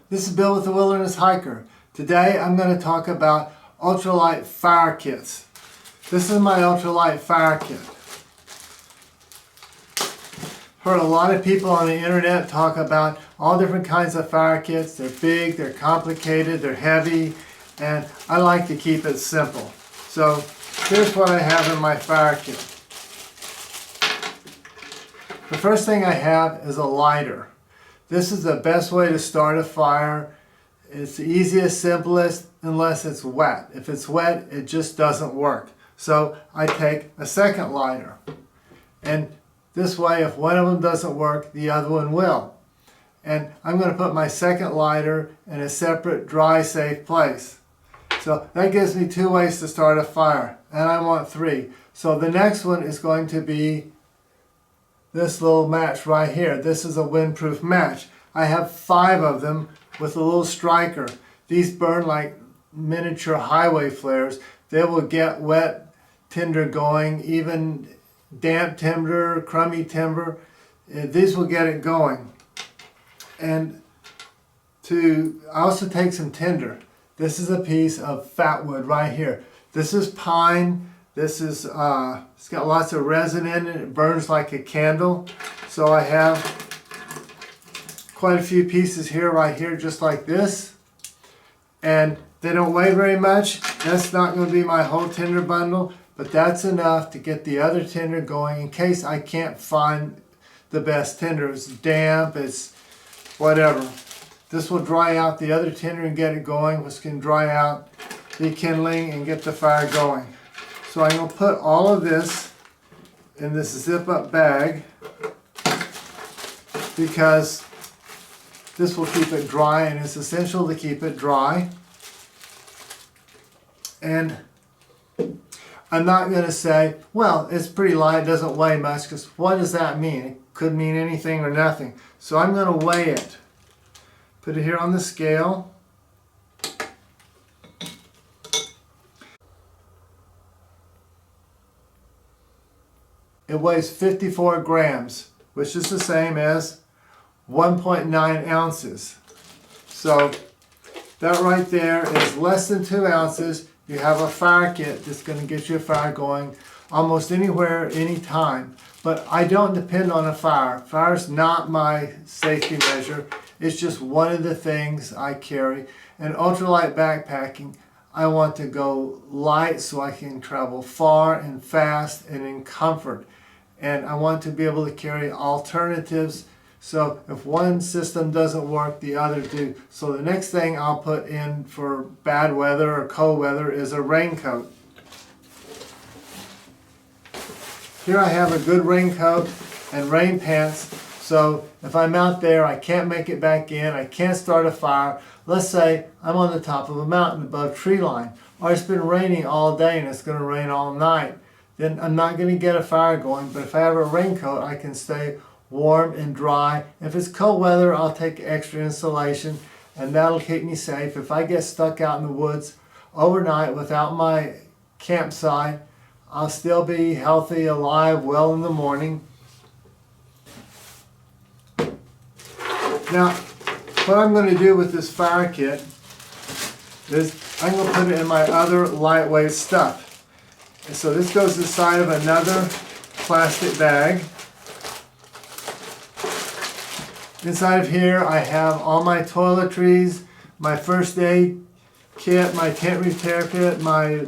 This is Bill with the Wilderness Hiker. Today I'm going to talk about ultralight fire kits. This is my ultralight fire kit. Heard a lot of people on the internet talk about all different kinds of fire kits. They're big, they're complicated, they're heavy, and I like to keep it simple. So here's what I have in my fire kit. The first thing I have is a lighter. This is the best way to start a fire. It's the easiest, simplest, unless it's wet. If it's wet, it just doesn't work. So I take a second lighter. And this way, if one of them doesn't work, the other one will. And I'm going to put my second lighter in a separate, dry, safe place. So that gives me 2 ways to start a fire. And I want 3. So the next one is going to be this little match right here. This is a windproof match. I have 5 of them with a little striker. These burn like miniature highway flares. They will get wet tinder going, even damp timber, crummy timber. These will get it going. And I also take some tinder. This is a piece of fat wood right here. This is pine. This is, it's got lots of resin in it. It burns like a candle. So I have quite a few pieces here, right here, just like this. And they don't weigh very much. That's not going to be my whole tinder bundle, but that's enough to get the other tinder going in case I can't find the best tinder. It's damp, it's whatever. This will dry out the other tinder and get it going, which can dry out the kindling and get the fire going. So I'm going to put all of this in this zip-up bag because this will keep it dry, and it's essential to keep it dry. And I'm not going to say, well, it's pretty light, it doesn't weigh much, because what does that mean? It could mean anything or nothing. So I'm going to weigh it. Put it here on the scale. It weighs 54 grams, which is the same as 1.9 ounces. So that right there is less than 2 ounces. You have a fire kit that's going to get your fire going almost anywhere, anytime. But I don't depend on a fire. Fire's not my safety measure. It's just one of the things I carry. And ultralight backpacking, I want to go light so I can travel far and fast and in comfort. And I want to be able to carry alternatives, so if one system doesn't work, the other do. So the next thing I'll put in for bad weather or cold weather is a raincoat. Here I have a good raincoat and rain pants, so if I'm out there, I can't make it back in, I can't start a fire. Let's say I'm on the top of a mountain above tree line, or it's been raining all day and it's going to rain all night. Then I'm not going to get a fire going, but if I have a raincoat, I can stay warm and dry. If it's cold weather, I'll take extra insulation, and that'll keep me safe. If I get stuck out in the woods overnight without my campsite, I'll still be healthy, alive, well in the morning. Now, what I'm going to do with this fire kit is I'm going to put it in my other lightweight stuff. And so this goes inside of another plastic bag. Inside of here I have all my toiletries, my first aid kit, my tent repair kit, my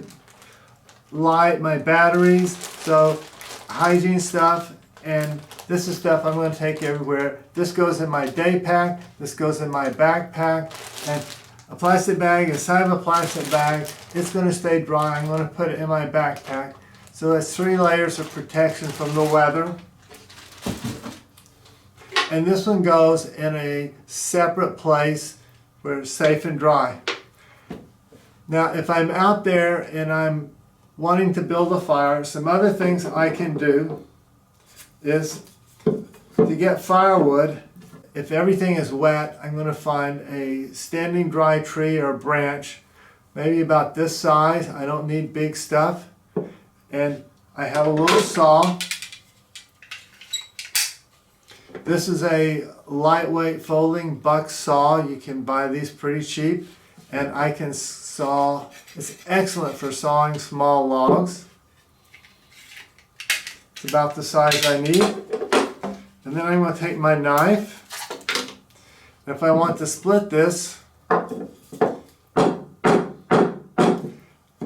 light, my batteries, so hygiene stuff, and this is stuff I'm going to take everywhere. This goes in my day pack, this goes in my backpack, and a plastic bag inside of a plastic bag. It's going to stay dry. I'm going to put it in my backpack. So that's 3 layers of protection from the weather. And this one goes in a separate place where it's safe and dry. Now, if I'm out there and I'm wanting to build a fire, some other things I can do is to get firewood. If everything is wet, I'm going to find a standing dry tree or branch, maybe about this size. I don't need big stuff. And I have a little saw. This is a lightweight folding buck saw. You can buy these pretty cheap, and I can saw, it's excellent for sawing small logs. It's about the size I need. And then I'm going to take my knife. And if I want to split this, I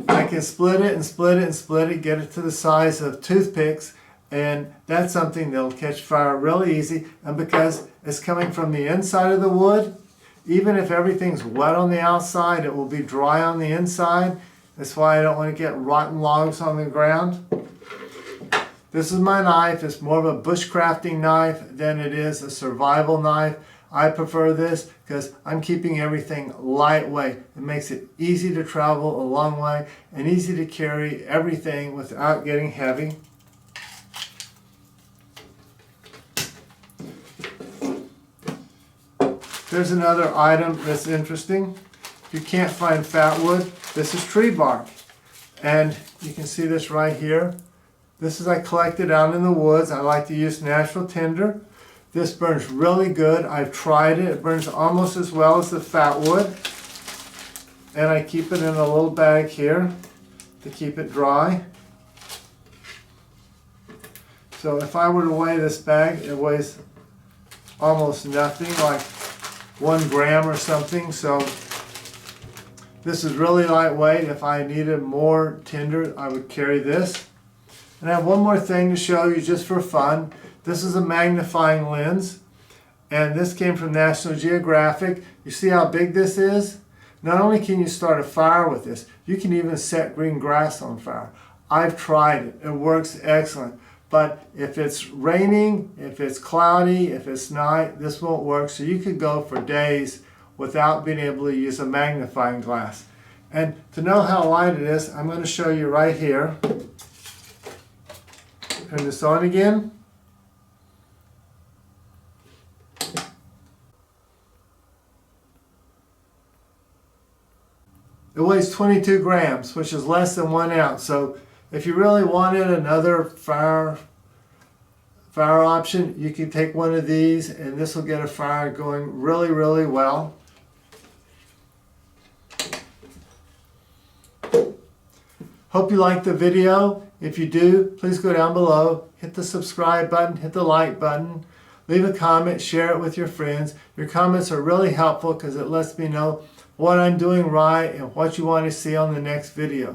can split it and split it and split it, get it to the size of toothpicks, and that's something that'll catch fire really easy. And because it's coming from the inside of the wood, even if everything's wet on the outside, it will be dry on the inside. That's why I don't want to get rotten logs on the ground. This is my knife. It's more of a bushcrafting knife than it is a survival knife. I prefer this because I'm keeping everything lightweight. It makes it easy to travel a long way and easy to carry everything without getting heavy. Here's another item that's interesting. If you can't find fat wood, this is tree bark. And you can see this right here. This is I collected out in the woods. I like to use natural tinder. This burns really good. I've tried it. It burns almost as well as the fat wood. And I keep it in a little bag here to keep it dry. So if I were to weigh this bag, it weighs almost nothing, like 1 gram or something. So this is really lightweight. If I needed more tinder, I would carry this. And I have one more thing to show you just for fun. This is a magnifying lens, and this came from National Geographic. You see how big this is? Not only can you start a fire with this, you can even set green grass on fire. I've tried it. It works excellent. But if it's raining, if it's cloudy, if it's night, this won't work. So you could go for days without being able to use a magnifying glass. And to know how light it is, I'm going to show you right here. Turn this on again. It weighs 22 grams, which is less than 1 ounce. So if you really wanted another fire option, you can take one of these, and this will get a fire going really, really well. Hope you liked the video. If you do, please go down below, hit the subscribe button, hit the like button, leave a comment, share it with your friends. Your comments are really helpful because it lets me know what I'm doing right and what you want to see on the next video.